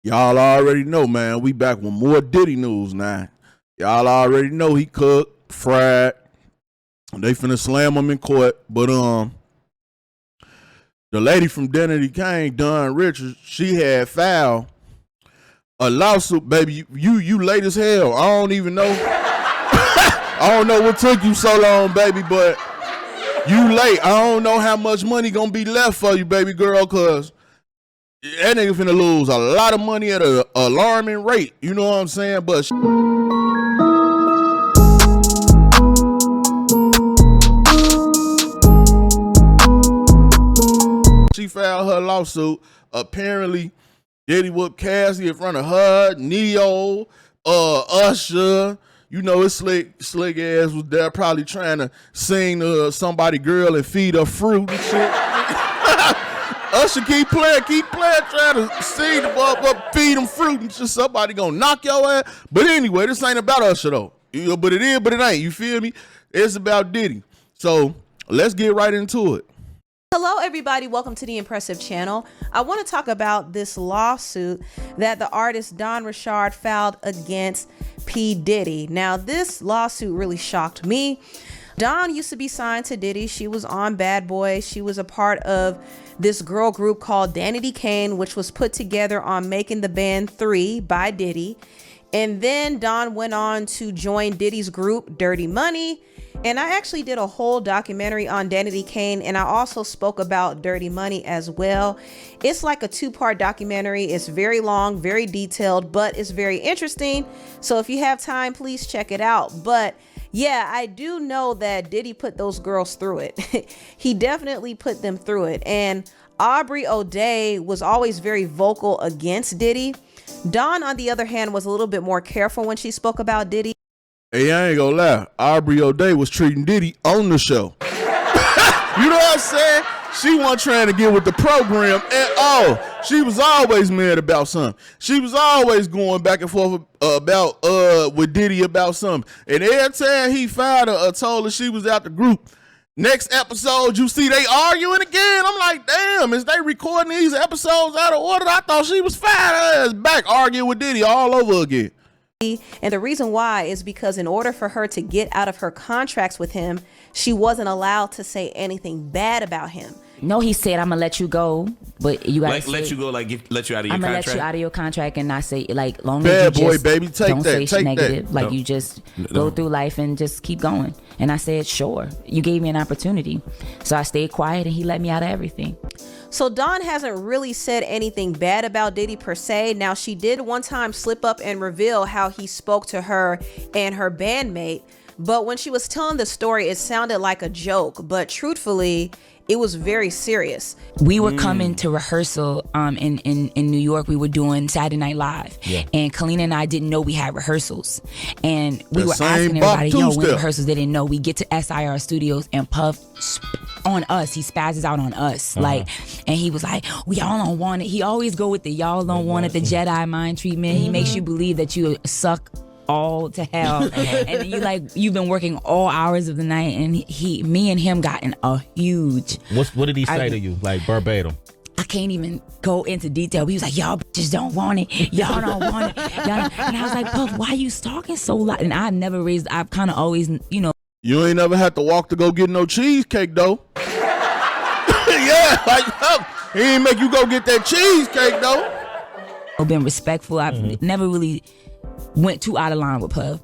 Y'all already know, man. We back with more Diddy news now. Y'all already know he cooked, fried. They finna slam him in court. But the lady from Diddy Kane, Don Richards, she had filed a lawsuit, baby. You late as hell. I don't even know. I don't know what took you so long, baby, but you late. I don't know how much money gonna be left for you, baby girl, cause that nigga finna lose a lot of money at an alarming rate. You know what I'm saying? But she filed her lawsuit. Apparently, Diddy whooped Cassie in front of her, Neyo, Usher. You know, his slick ass was there probably trying to sing to somebody girl and feed her fruit and shit. Usher keep playing, trying to see the up, feed them fruit, and just somebody gonna knock your ass. But anyway, this ain't about Usher though. But it is, but it ain't. You feel me? It's about Diddy. So let's get right into it. Hello everybody, welcome to the Impressive Channel. I want to talk about this lawsuit that the artist Don Richard filed against P. Diddy. Now this lawsuit really shocked me. Don used to be signed to Diddy. She was on Bad Boy. She was a part of this girl group called Danity Kane, which was put together on Making the Band 3 by Diddy. And then Don went on to join Diddy's group, Dirty Money. And I actually did a whole documentary on Danity Kane, and I also spoke about Dirty Money as well. It's like a two-part documentary. It's very long, very detailed, but it's very interesting. So if you have time, please check it out. But yeah, I do know that Diddy put those girls through it. He definitely put them through it. And Aubrey O'Day was always very vocal against Diddy. Dawn, on the other hand, was a little bit more careful when she spoke about Diddy. Hey, I ain't gonna lie. Aubrey O'Day was treating Diddy on the show. You know what I'm saying? She wasn't trying to get with the program at all. She was always mad about something. She was always going back and forth about with Diddy about something. And every time he fired her, told her she was out the group. Next episode, you see they arguing again. I'm like, damn, is they recording these episodes out of order? I thought she was fired. Her ass back arguing with Diddy all over again. And the reason why is because in order for her to get out of her contracts with him, she wasn't allowed to say anything bad about him. No, he said, I'm gonna let you go, but you gotta let you go, let you out of your contract. I'm gonna let you out of your contract and not say, like, long Bad as you boy, just baby, take don't that, say take negative, that. like No. you just No. go through life and just keep going. And I said, sure, you gave me an opportunity. So I stayed quiet and he let me out of everything. So Dawn hasn't really said anything bad about Diddy per se. Now, she did one time slip up and reveal how he spoke to her and her bandmate. But when she was telling the story, it sounded like a joke. But truthfully, it was very serious. We were coming to rehearsal in New York. We were doing Saturday Night Live. Yeah. And Kalina and I didn't know we had rehearsals. And we The were same asking Bob everybody, yo, when two-step. rehearsals? They didn't know. We get to SIR Studios and Puff on us. He spazzes out on us. Like, and he was like, well, y'all don't want it. He always go with the y'all don't want it, the Jedi mind treatment. He makes you believe that you suck all to hell. And you you've been working all hours of the night, and me and him got in a huge What did he say to you, like verbatim? I can't even go into detail. He was like, y'all bitches don't want it. Y'all don't want it. Y'all don't. And I was like, Puff, why you talking so loud? And I've kind of always, You ain't never had to walk to go get no cheesecake though. Yeah, he ain't make you go get that cheesecake though. been respectful. I've never really went too out of line with Puff.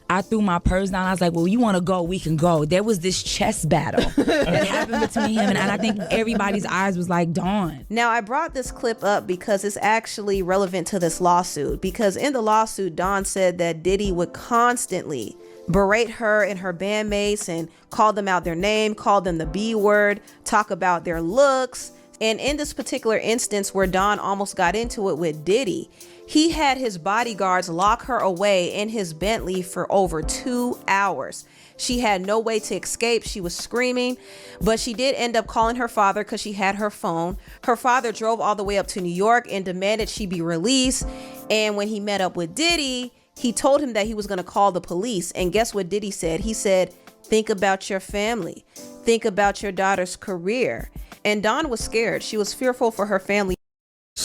I threw my purse down. I was like, well, you want to go, we can go. There was this chess battle that happened between him and I think everybody's eyes was like, Dawn. Now, I brought this clip up because it's actually relevant to this lawsuit. Because in the lawsuit, Dawn said that Diddy would constantly berate her and her bandmates and call them out their name, call them the B word, talk about their looks. And in this particular instance where Don almost got into it with Diddy, he had his bodyguards lock her away in his Bentley for over 2 hours. She had no way to escape. She was screaming, but she did end up calling her father because she had her phone. Her father drove all the way up to New York and demanded she be released. And when he met up with Diddy, he told him that he was going to call the police. And guess what Diddy said? He said, think about your family. Think about your daughter's career. And Dawn was scared. She was fearful for her family.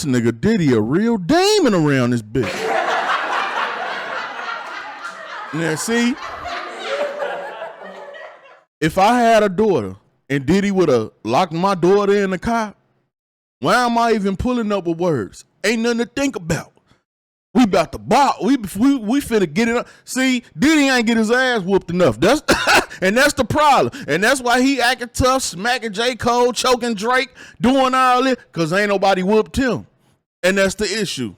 This nigga Diddy a real demon around this bitch. Now see, if I had a daughter and Diddy would have locked my daughter in the car, why am I even pulling up with words? Ain't nothing to think about. We about to bop. We finna get it up. See, Diddy ain't get his ass whooped enough. That's and that's the problem. And that's why he acting tough, smacking J. Cole, choking Drake, doing all this, because ain't nobody whooped him. And that's the issue.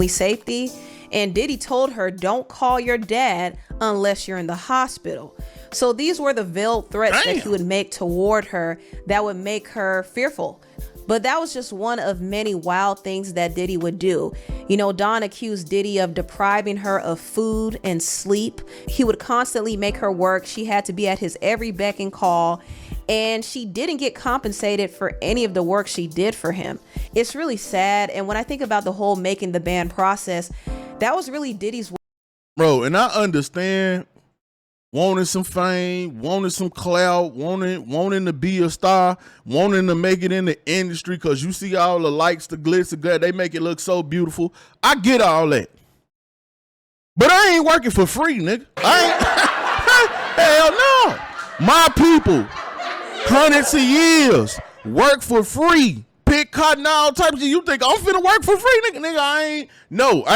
Safety. And Diddy told her, don't call your dad unless you're in the hospital. So these were the veiled threats that he would make toward her that would make her fearful. But that was just one of many wild things that Diddy would do. You know, Don accused Diddy of depriving her of food and sleep. He would constantly make her work. She had to be at his every beck and call. And she didn't get compensated for any of the work she did for him. It's really sad. And when I think about the whole making the band process, that was really Diddy's. Bro, and I understand wanting some fame, wanting some clout, wanting to be a star, wanting to make it in the industry because you see all the lights, the glitz, the glare, they make it look so beautiful. I get all that. But I ain't working for free, nigga. I ain't. Hell no. My people, hundreds of years, work for free. Pick cotton, all types of shit. You think I'm finna work for free, nigga? Nigga, I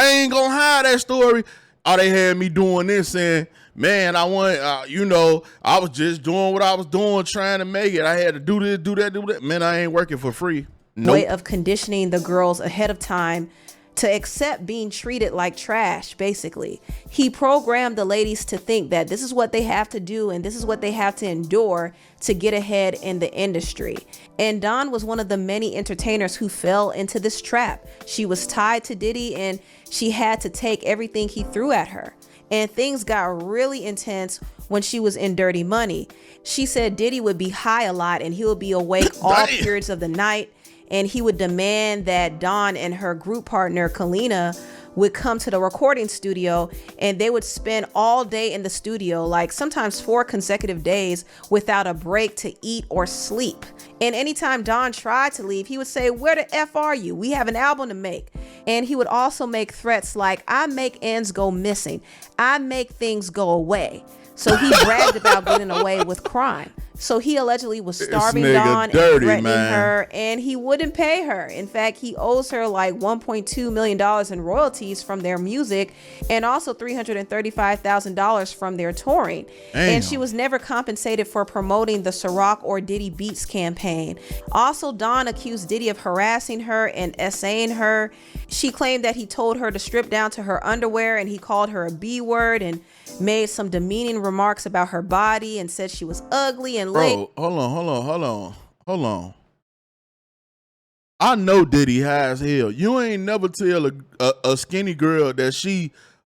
ain't gonna hide that story. Oh, they had me doing this and, man, I want, I was just doing what I was doing, trying to make it. I had to do this, do that, do that. Man, I ain't working for free. Nope. Way of conditioning the girls ahead of time to accept being treated like trash, basically. He programmed the ladies to think that this is what they have to do and this is what they have to endure to get ahead in the industry. And Dawn was one of the many entertainers who fell into this trap. She was tied to Diddy and she had to take everything he threw at her. And things got really intense when she was in Dirty Money. She said Diddy would be high a lot and he would be awake all periods of the night. And he would demand that Dawn and her group partner, Kalina, would come to the recording studio and they would spend all day in the studio, like sometimes 4 consecutive days without a break to eat or sleep. And anytime Dawn tried to leave, he would say, "Where the F are you? We have an album to make." And he would also make threats like, "I make ends go missing. I make things go away." So he bragged about getting away with crime. So he allegedly was starving Dawn and threatening her, and he wouldn't pay her. In fact, he owes her like $1.2 million in royalties from their music and also $335,000 from their touring. Damn. And she was never compensated for promoting the Ciroc or Diddy Beats campaign. Also, Dawn accused Diddy of harassing her and essaying her. She claimed that he told her to strip down to her underwear and he called her a B word and made some demeaning remarks about her body and said she was ugly and Bro, hold on. I know Diddy high as hell. You ain't never tell a skinny girl that she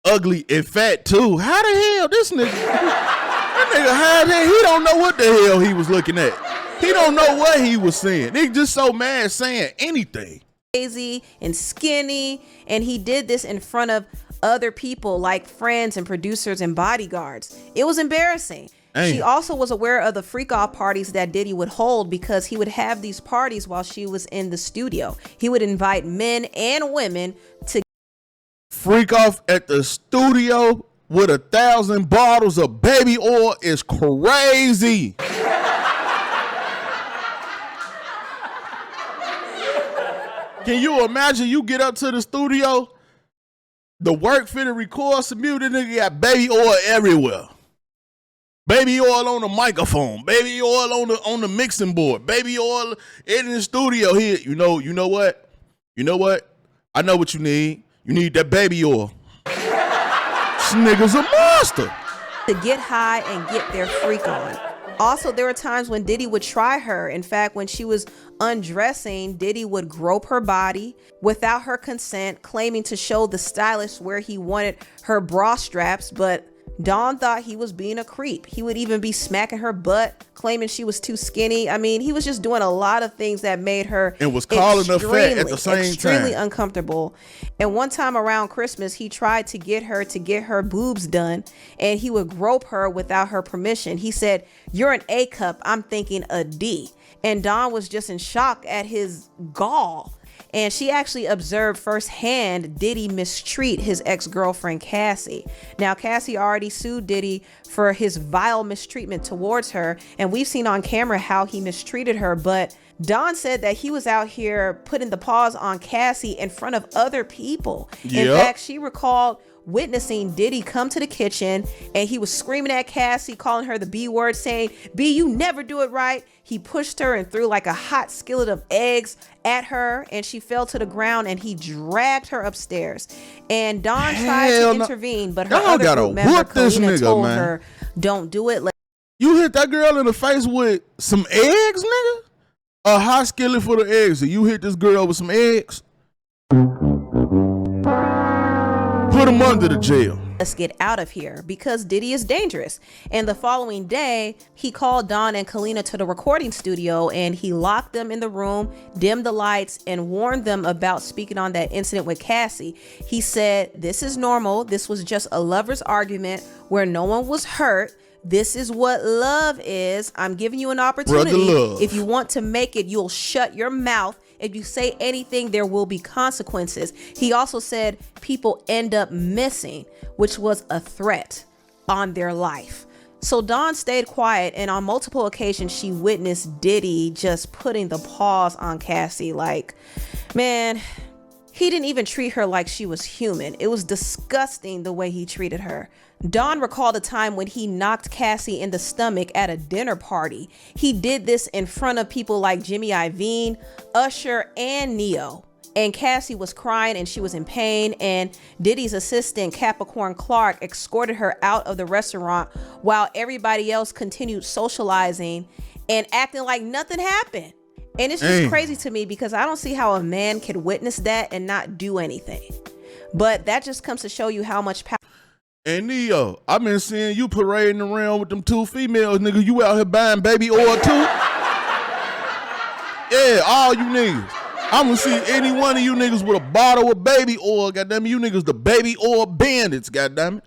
ugly and fat too. How the hell this nigga? That nigga high as hell. He don't know what the hell he was looking at. He don't know what he was saying. He just so mad saying anything. Crazy and skinny, and he did this in front of other people like friends and producers and bodyguards. It was embarrassing. Damn. She also was aware of the freak off parties that Diddy would hold because he would have these parties while she was in the studio. He would invite men and women to freak off at the studio with 1,000 bottles of baby oil is crazy. Can you imagine you get up to the studio, the work finna record some music, nigga got baby oil everywhere. Baby oil on the microphone, baby oil on the mixing board, baby oil in the studio here. You know what? I know what you need. You need that baby oil. This nigga's a monster. To get high and get their freak on. Also, there were times when Diddy would try her. In fact, when she was undressing, Diddy would grope her body without her consent, claiming to show the stylist where he wanted her bra straps, but Dawn thought he was being a creep. He would even be smacking her butt, claiming she was too skinny. I mean, he was just doing a lot of things that made her and was calling her fat at the same time. Extremely uncomfortable. And one time around Christmas, he tried to get her boobs done, and he would grope her without her permission. He said, "You're an A cup. I'm thinking a D." And Dawn was just in shock at his gall. And she actually observed firsthand Diddy mistreat his ex-girlfriend Cassie. Now, Cassie already sued Diddy for his vile mistreatment towards her, and we've seen on camera how he mistreated her, but Don said that he was out here putting the paws on Cassie in front of other people. In fact, she recalled witnessing Diddy come to the kitchen and he was screaming at Cassie, calling her the B word, saying, B, you never do it right. He pushed her and threw like a hot skillet of eggs at her, and she fell to the ground, and he dragged her upstairs. And Don tried to intervene, but her other group member, Kalina, told her, don't do it. You hit that girl in the face with some eggs, nigga? A hot skillet for the eggs. And you hit this girl with some eggs? Put him under the jail. Let's get out of here, because Diddy is dangerous. And the following day, he called Don and Kalina to the recording studio, and he locked them in the room, dimmed the lights, and warned them about speaking on that incident with Cassie. He said, this is normal. This was just a lover's argument where no one was hurt. This is what love is. I'm giving you an opportunity. If you want to make it, you'll shut your mouth. If you say anything, there will be consequences. He also said people end up missing, which was a threat on their life. So Dawn stayed quiet, and on multiple occasions, she witnessed Diddy just putting the paws on Cassie. Like, man, he didn't even treat her like she was human. It was disgusting the way he treated her. Dawn recalled a time when he knocked Cassie in the stomach at a dinner party. He did this in front of people like Jimmy Iovine, Usher, and Neyo. And Cassie was crying and she was in pain, and Diddy's assistant, Capricorn Clark, escorted her out of the restaurant while everybody else continued socializing and acting like nothing happened. And it's just crazy to me, because I don't see how a man could witness that and not do anything. But that just comes to show you how much power. And Neyo, I've been seeing you parading around with them 2 females, nigga. You out here buying baby oil too? Yeah, all you niggas. I'm gonna see any one of you niggas with a bottle of baby oil, goddamn it. You niggas the baby oil bandits, goddamn it.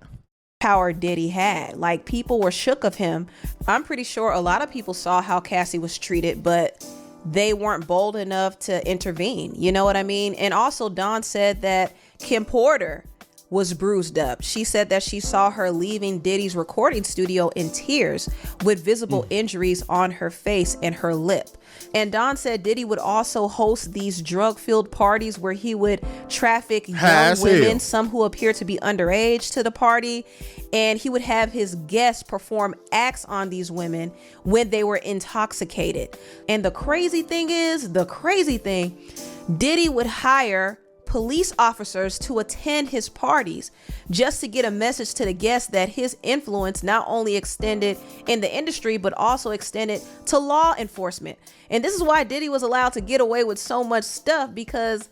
Power Diddy had. Like, people were shook of him. I'm pretty sure a lot of people saw how Cassie was treated, but they weren't bold enough to intervene. You know what I mean? And also, Dawn said that Kim Porter was bruised up. She said that she saw her leaving Diddy's recording studio in tears with visible injuries on her face and her lip. And Dawn said Diddy would also host these drug-filled parties where he would traffic young women, some who appear to be underage, to the party. And he would have his guests perform acts on these women when they were intoxicated. And the crazy thing, Diddy would hire police officers to attend his parties just to get a message to the guests that his influence not only extended in the industry, but also extended to law enforcement. And this is why Diddy was allowed to get away with so much stuff, because,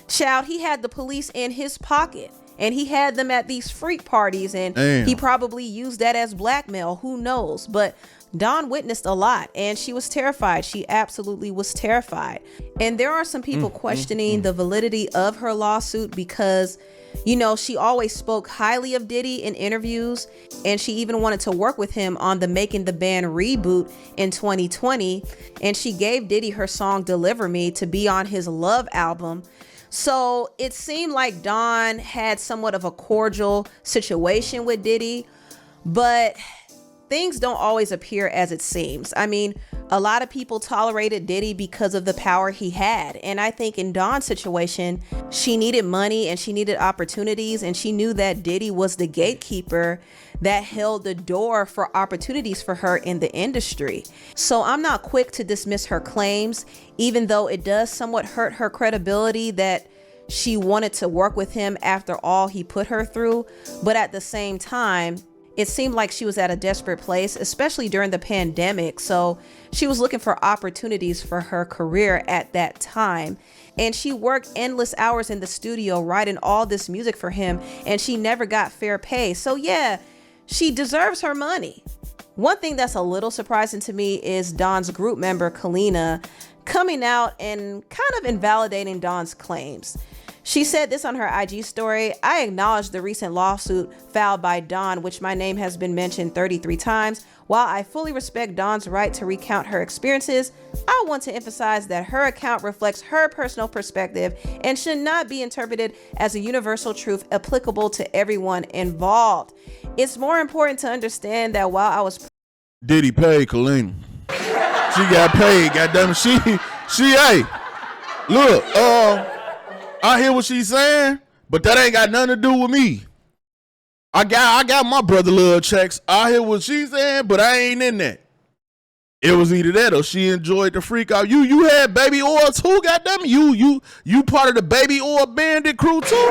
child, he had the police in his pocket. And he had them at these freak parties, and he probably used that as blackmail. Who knows? But Dawn witnessed a lot, and she was terrified. She absolutely was terrified. And there are some people questioning the validity of her lawsuit, because, you know, she always spoke highly of Diddy in interviews, and she even wanted to work with him on the Making the Band reboot in 2020. And she gave Diddy her song Deliver Me to be on his Love album. So it seemed like Dawn had somewhat of a cordial situation with Diddy, but things don't always appear as it seems. I mean, a lot of people tolerated Diddy because of the power he had. And I think in Dawn's situation, she needed money and she needed opportunities, and she knew that Diddy was the gatekeeper that held the door for opportunities for her in the industry. So I'm not quick to dismiss her claims, even though it does somewhat hurt her credibility that she wanted to work with him after all he put her through. But at the same time, it seemed like she was at a desperate place, especially during the pandemic. So she was looking for opportunities for her career at that time. And she worked endless hours in the studio writing all this music for him, and she never got fair pay. So yeah, she deserves her money. One thing that's a little surprising to me is Dawn's group member, Kalina, coming out and kind of invalidating Dawn's claims. She said this on her IG story: "I acknowledge the recent lawsuit filed by Dawn, which my name has been mentioned 33 times. While I fully respect Dawn's right to recount her experiences, I want to emphasize that her account reflects her personal perspective and should not be interpreted as a universal truth applicable to everyone involved. It's more important to understand that while I was Diddy paid Kalina. She got paid, goddamn it. Hey, look, I hear what she's saying, but that ain't got nothing to do with me. I got my brother little checks. I hear what she's saying, but I ain't in that. It was either that or she enjoyed the freak out. You had baby oil too, goddamn it. You part of the baby oil bandit crew too.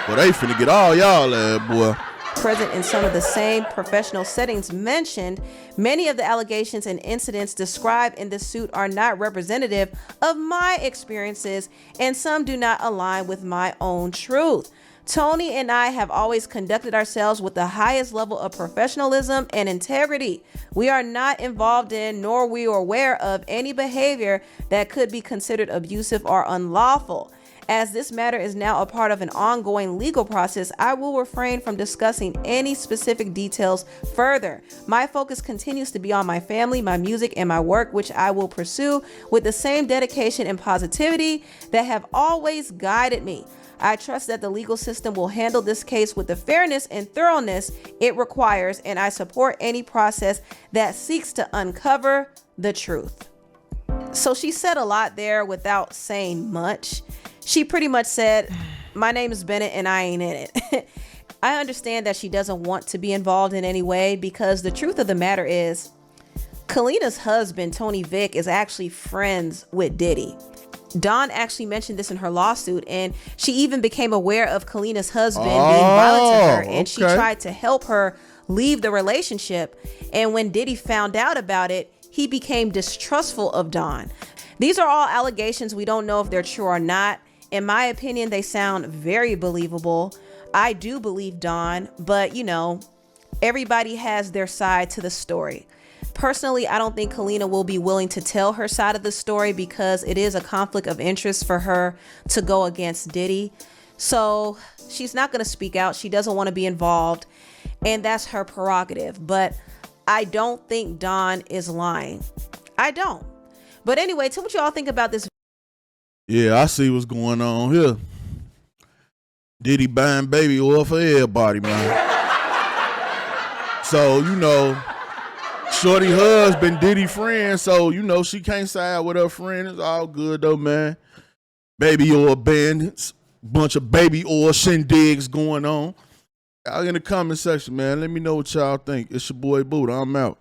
But they finna get all y'all boy. Present in some of the same professional settings mentioned, many of the allegations and incidents described in this suit are not representative of my experiences, and some do not align with my own truth. Tony and I have always conducted ourselves with the highest level of professionalism and integrity. We are not involved in, nor we are aware of, any behavior that could be considered abusive or unlawful. As this matter is now a part of an ongoing legal process, I will refrain from discussing any specific details further. My focus continues to be on my family, my music, and my work, which I will pursue with the same dedication and positivity that have always guided me. I trust that the legal system will handle this case with the fairness and thoroughness it requires, and I support any process that seeks to uncover the truth. So she said a lot there without saying much. She pretty much said, my name is Bennett and I ain't in it. I understand that she doesn't want to be involved in any way, because the truth of the matter is Kalina's husband, Tony Vick, is actually friends with Diddy. Dawn actually mentioned this in her lawsuit, and she even became aware of Kalina's husband being violent to her, and she tried to help her leave the relationship. And when Diddy found out about it, he became distrustful of Dawn. These are all allegations. We don't know if they're true or not. In my opinion, they sound very believable. I do believe Dawn, but everybody has their side to the story. Personally, I don't think Kalina will be willing to tell her side of the story, because it is a conflict of interest for her to go against Diddy. So she's not going to speak out. She doesn't want to be involved, and that's her prerogative. But I don't think Dawn is lying. I don't. But anyway, tell what y'all think about this. Yeah, I see what's going on here. Diddy buying baby oil for everybody, man. So, Shorty husband, Diddy friend, so, she can't side with her friend. It's all good, though, man. Baby oil bandits, bunch of baby oil shindigs going on. Y'all in the comment section, man. Let me know what y'all think. It's your boy Buddha. I'm out.